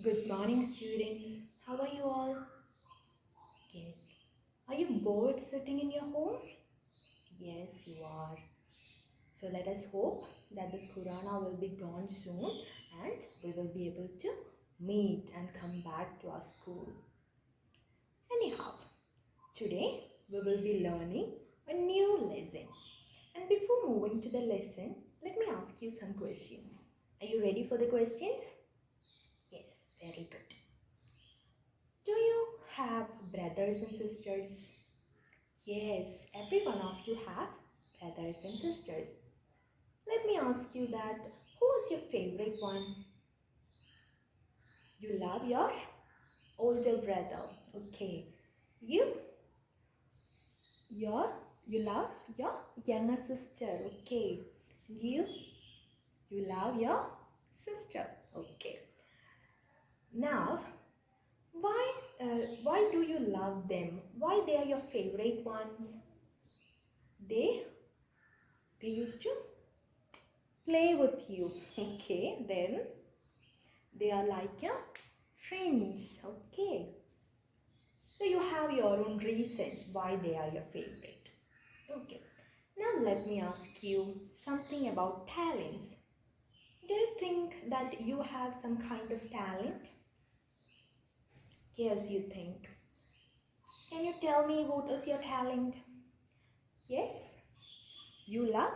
Good morning, students. How are you all? Yes. Are you bored sitting in your home? Yes, you are. So let us hope that this Corona will be gone soon and we will be able to meet and come back to our school. Anyhow, today we will be learning a new lesson. And before moving to the lesson, let me ask you some questions. Are you ready for the questions? Yes, very good. Do you have brothers and sisters? Yes, every one of you have brothers and sisters. Let me ask you that who is your favorite one? You love your older brother. Okay. You your you love your younger sister. Okay. You love your sister. Okay. Now, why do you love them? Why they are your favorite ones? They they used to play with you. Okay, then they are like your friends. Okay, so you have your own reasons why they are your favorite. Okay, now let me ask you something about talents. Do you think that you have some kind of talent? Yes, you think. Can you tell me what is your talent? Yes, you love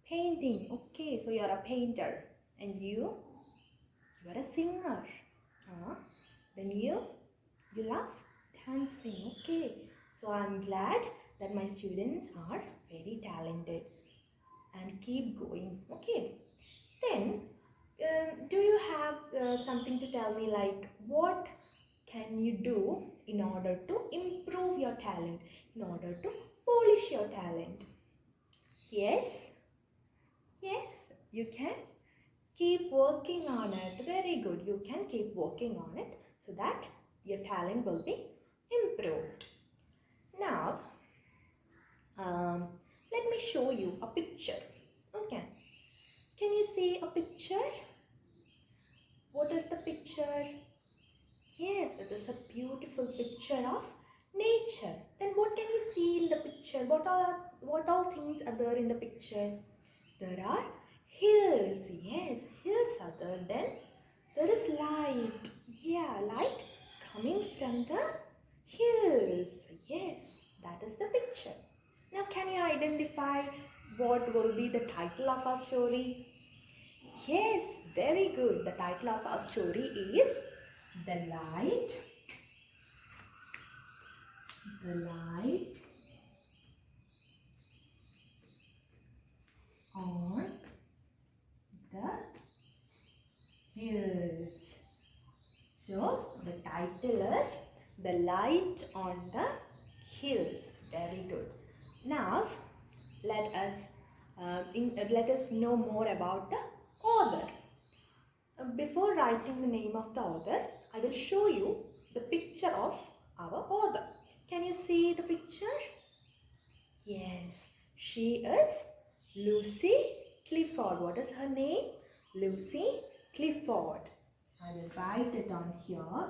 painting. Okay, so you're a painter. And you're a singer. Huh? Then you love dancing. Okay, so I'm glad that my students are very talented and keep going. Okay, then do you have something to tell me, like what can you do in order to improve your talent, in order to polish your talent? Yes, yes, you can keep working on it. Very good. You can keep working on it so that your talent will be improved. Now, um, let me show you a picture. Okay. Can you see a picture? What is the picture? Yes, it is a beautiful picture of nature. Then what can you see in the picture? What all things are there in the picture? There are hills. Yes, hills are there. Then there is light. Yeah, light coming from the hills. Yes, that is the picture. Now, can you identify what will be the title of our story? Yes, very good. The title of our story is The Light. The Light on the Hills. So, the title is The Light on the Hills. Very good. Now, let us know more about the author. Before writing the name of the author, I will show you the picture of our author. Can you see the picture? Yes, she is Lucy Clifford. What is her name? Lucy Clifford. I will write it on here.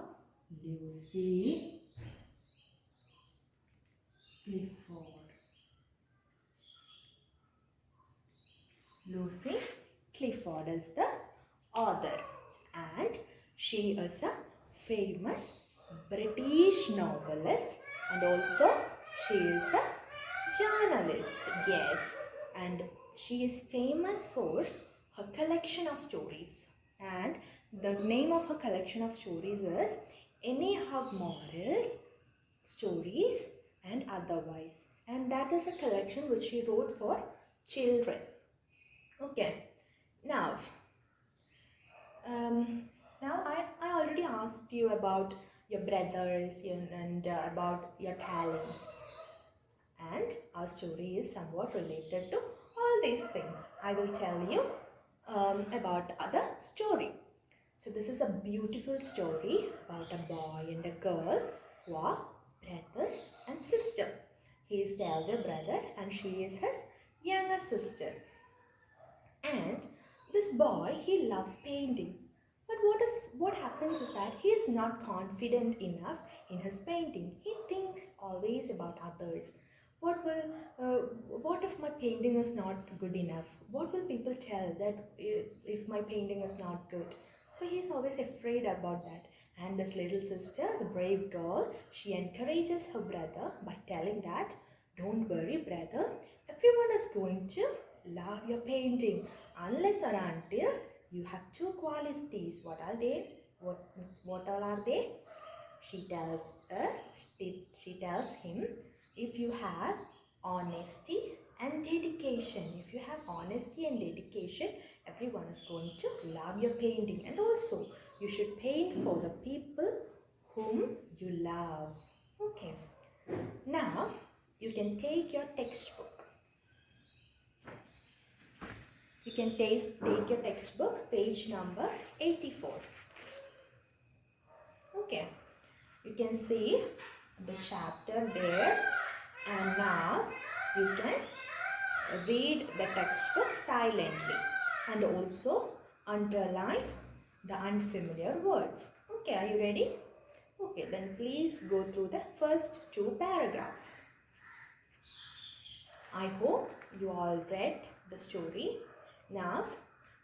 Lucy Clifford. Lucy Clifford is the author, and she is a famous British novelist, and also she is a journalist. Yes, and she is famous for her collection of stories, and the name of her collection of stories is Any Hub Morals, Stories and Otherwise, and that is a collection which she wrote for children. Okay, now um, I already asked you about your brothers and about your talents, and our story is somewhat related to all these things. I will tell you about other story. So this is a beautiful story about a boy and a girl who are brother and sister. He is the elder brother and she is his younger sister. And this boy, he loves painting. But what happens is that he is not confident enough in his painting. He thinks always about others. What will what if my painting is not good enough? What will people tell that if my painting is not good? So he is always afraid about that. And this little sister, the brave girl, she encourages her brother by telling that, don't worry, brother, everyone is going to love your painting unless or until you have two qualities. What are they? What all are they? She tells she tells him, if you have honesty and dedication, if you have honesty and dedication, everyone is going to love your painting. And also, you should paint for the people whom you love. Okay. Now, you can take your textbook. You can take your textbook, page number 84. Okay. You can see the chapter there, and now you can read the textbook silently and also underline the unfamiliar words. Okay, are you ready? Okay, then please go through the first two paragraphs. I hope you all read the story. Now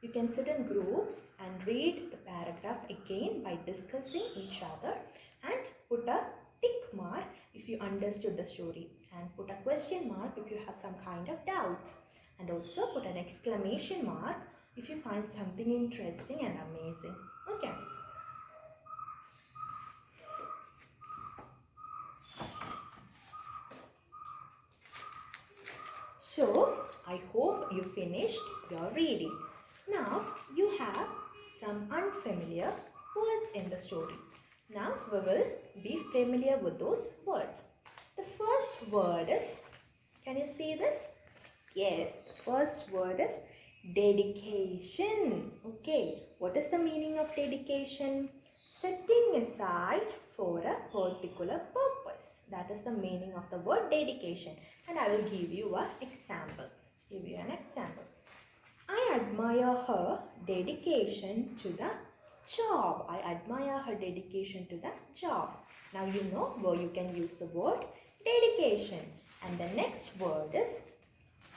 you can sit in groups and read the paragraph again by discussing each other, and put a tick mark if you understood the story, and put a question mark if you have some kind of doubts, and also put an exclamation mark if you find something interesting and amazing. Okay. So, I hope you finished your reading. Now, you have some unfamiliar words in the story. Now, we will be familiar with those words. The first word is, can you see this? Yes, the first word is dedication. Okay, what is the meaning of dedication? Setting aside for a particular purpose. That is the meaning of the word dedication. And I will give you an example. I admire her dedication to the job. I admire her dedication to the job. Now you know where you can use the word dedication. And the next word is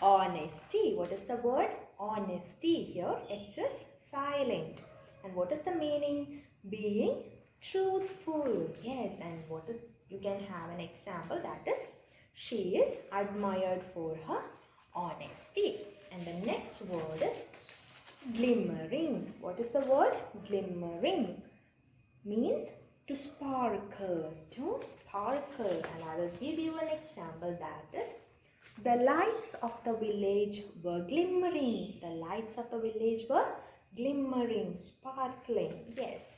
honesty. What is the word? Honesty. Here it is silent. And what is the meaning? Being truthful. Yes, and you can have an example, that is, she is admired for her honesty. And the next word is glimmering. What is the word? Glimmering means to sparkle. To sparkle. And I will give you an example, that is, the lights of the village were glimmering. The lights of the village were glimmering, sparkling. Yes.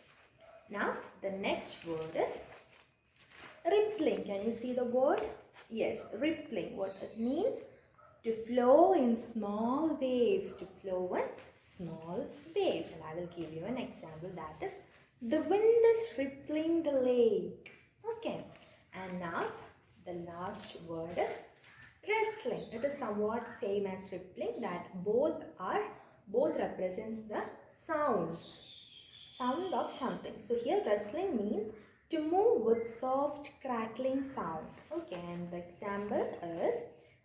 Now, the next word is rippling. Can you see the word? Yes, rippling. What it means? To flow in small waves. To flow in small waves. And I will give you an example, that is, the wind is rippling the lake. Okay. And now, the last word is wrestling. It is somewhat same as rippling, that both represents the sound of something. So here wrestling means to move with soft crackling sound. Okay, and the example is,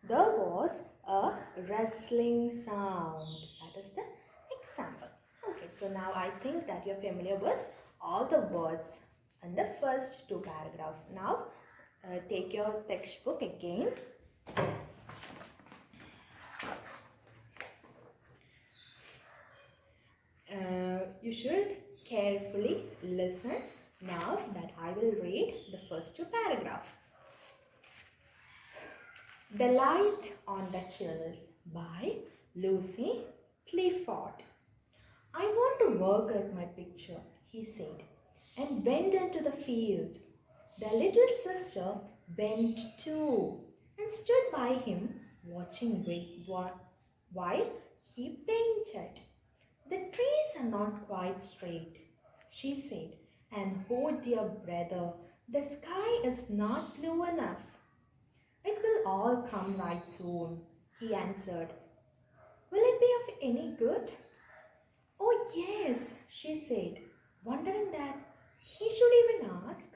there was a rustling sound. That is the example. Okay, so now I think that you're familiar with all the words in the first two paragraphs. Now take your textbook again. You should carefully listen now that I will read the first two paragraphs. The Light on the Hills by Lucy Clifford. I want to work at my picture, he said, and went into the field. The little sister bent too and stood by him, watching while he painted. The trees are not quite straight, she said, and oh dear brother, the sky is not blue enough. It will all come right soon, he answered. Will it be of any good? Oh yes, she said. wondering that he should even ask.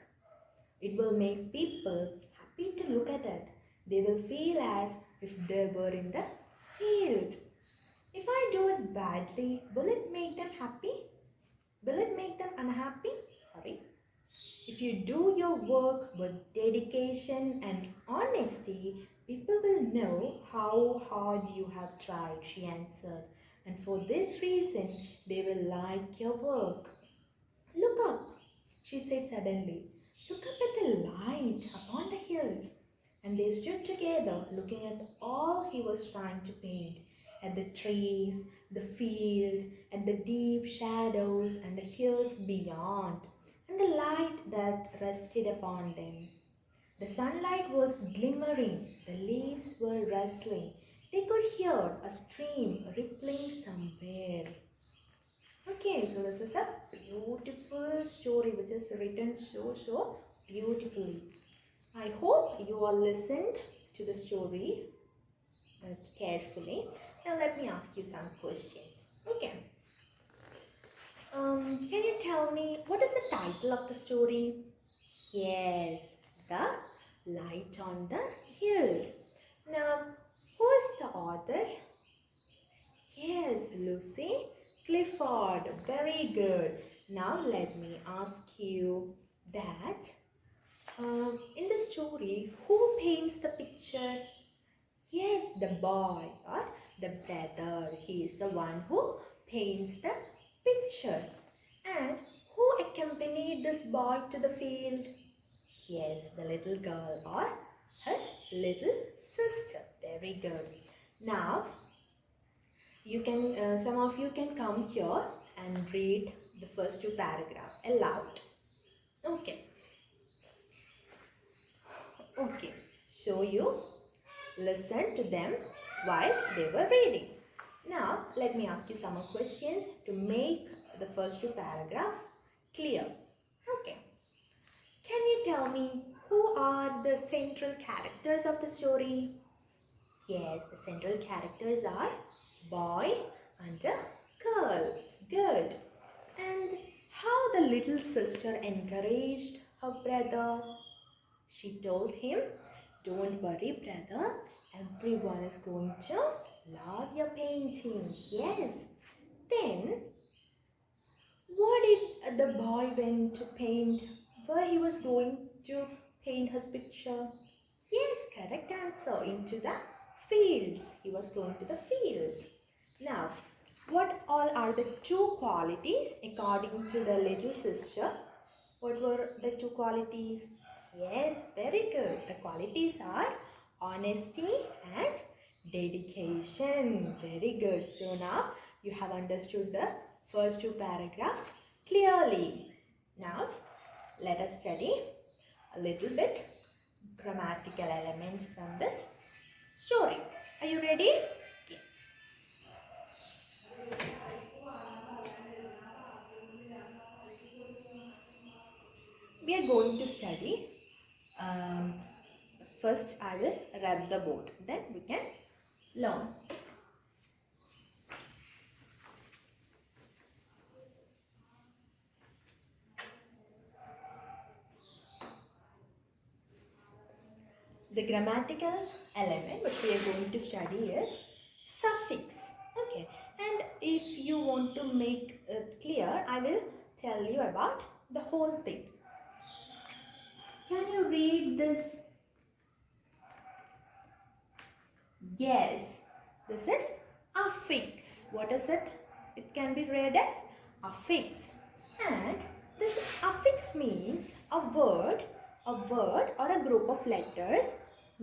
It will make people happy to look at it. They will feel as if they were in the field. If I do it badly, will it make them happy? Will it make them unhappy? Sorry. If you do your work with dedication and honesty, people will know how hard you have tried, she answered. And for this reason, they will like your work. Look up, she said suddenly. Look up at the light upon the hills. And they stood together, looking at all he was trying to paint, at the trees, the field, at the deep shadows and the hills beyond, and the light that rested upon them. The sunlight was glimmering, the leaves were rustling. They could hear a stream rippling somewhere. Okay, so this is a beautiful story which is written so beautifully. I hope you all listened to the story carefully. Now let me ask you some questions. Okay. Can you tell me what is the title of the story? Yes, the light on the hills. Now, who is the author? Yes, Lucy Clifford. Very good. Now let me ask you that in the story, who paints the picture? Yes, the boy or the brother. He is the one who paints the picture. And who accompanied this boy to the field? Yes, the little girl or his little sister. Very good. Now, you can, some of you can come here and read the first two paragraphs aloud. Okay. Okay. So you listen to them while they were reading. Now, let me ask you some more questions to make the first two paragraphs clear. Okay. Can you tell me who are the central characters of the story? Yes, the central characters are boy and a girl. Good. And how the little sister encouraged her brother. She told him, don't worry, brother. Everyone is going to love your painting. Yes. Then, what did the boy went to paint? Where he was going to paint his picture? Yes, correct answer. Into the fields. He was going to the fields. Now, what all are the two qualities according to the little sister? What were the two qualities? Yes, very good. The qualities are honesty and dedication. Very good. So now you have understood the first two paragraphs clearly. Now let us study a little bit grammatical elements from this story. Are you ready? Yes. We are going to study. First, I will rub the board. Then we can learn. The grammatical element which we are going to study is suffix. Okay. And if you want to make it clear, I will tell you about the whole thing. Can you read this? Yes, this is affix. What is it? It can be read as affix. And this affix means a word or a group of letters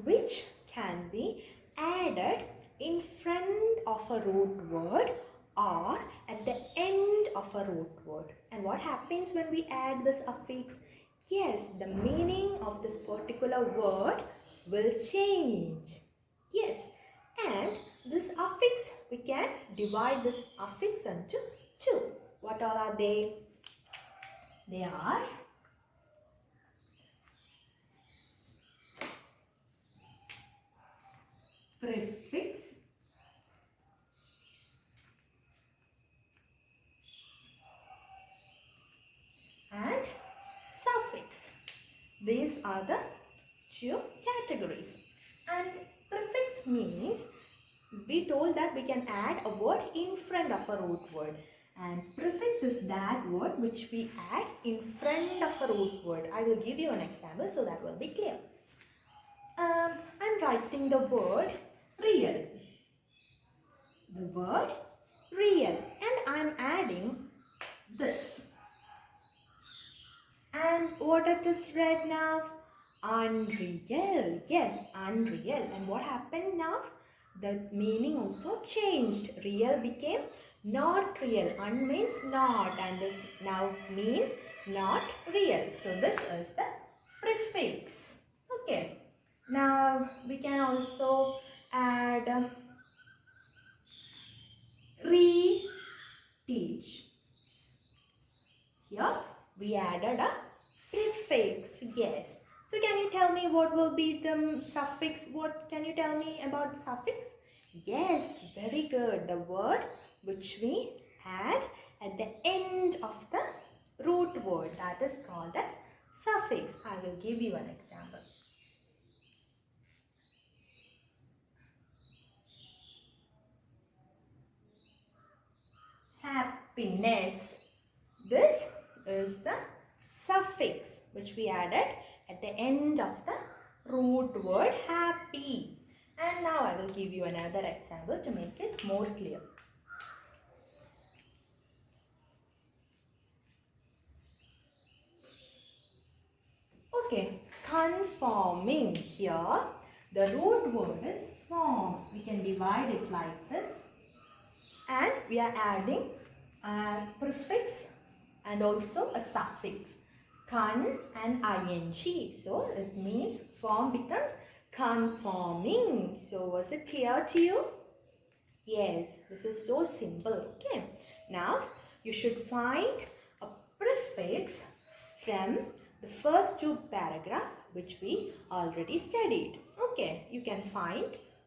which can be added in front of a root word or at the end of a root word. And what happens when we add this affix? Yes, the meaning of this particular word will change. Yes, and this affix, we can divide this affix into two. What all are they? They are prefix These are the two categories. And prefix means we told that we can add a word in front of a root word. And prefix is that word which we add in front of a root word. I will give you an example so that will be clear. I'm writing the word real. The word real. And I'm adding this. And what it is read now? Unreal. Yes, unreal. And what happened now? The meaning also changed. Real became not real. Un means not, and this now means not real. So this is the prefix. Okay. Now we can also add re-teach. Here we added a prefix. Yes. So can you tell me what will be the suffix? What can you tell me about suffix? Yes, very good. The word which we add at the end of the root word, that is called as suffix. I will give you an example. Happiness. This is the suffix which we added at the end of the root word happy. And now I will give you another example to make it more clear. Okay, conforming. Here the root word is form. We can divide it like this. And we are adding a prefix and also a suffix. Con and ing. So it means form becomes conforming. So was it clear to you? Yes, this is so simple. Okay. Now you should find a prefix from the first two paragraphs which we already studied. Okay, you can find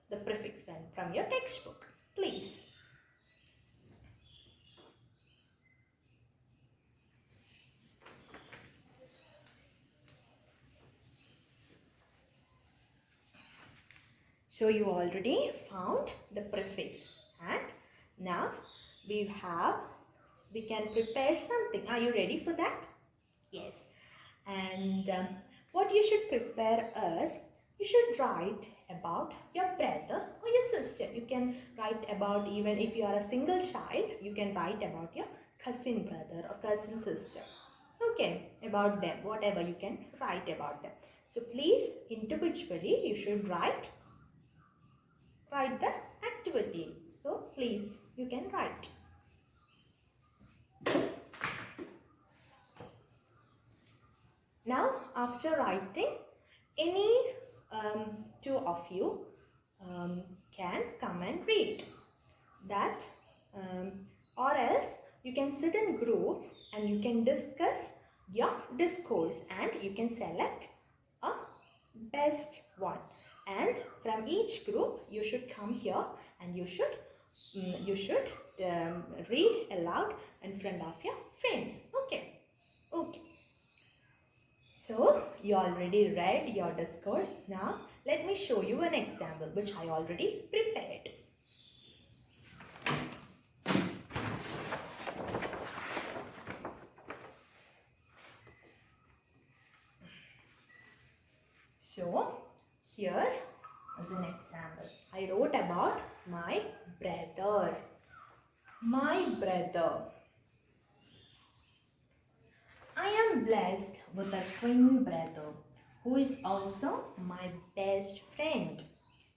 the prefix from your textbook. Please. So you already found the prefix, and now we can prepare something. Are you ready for that? Yes. And what you should prepare is, you should write about your brother or your sister. You can write about, even if you are a single child, you can write about your cousin brother or cousin sister. Okay, about them, whatever you can write about them. So please, individually, you should write the activity. So please, you can write. Now after writing, any two of you can come and read that, or else you can sit in groups and you can discuss your discourse, and you can select a best one, and from each group you should come here and you should read aloud in front of your friends. Okay. So you already read your discourse. Now let me show you an example which I already prepared. So here is an example. I wrote about my brother. My brother. I am blessed with a twin brother who is also my best friend.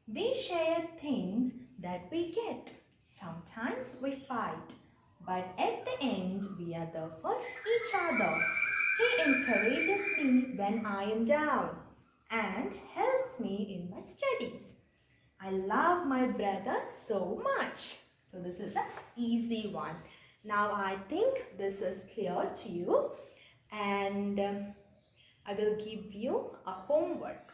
We share things that we get. Sometimes we fight, but at the end we are there for each other. He encourages me when I am down and helps me in my studies. I love my brother so much. So this is an easy one. Now I think this is clear to you, and I will give you a homework.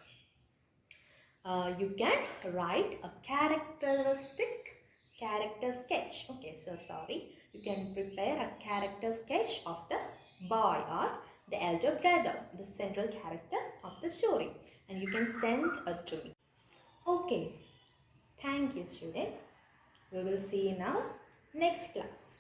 You can write a character sketch. Okay, so sorry. You can prepare a character sketch of the boy or the elder brother, the central character of the story. And you can send it to me. Okay, thank you students. We will see you in our next class.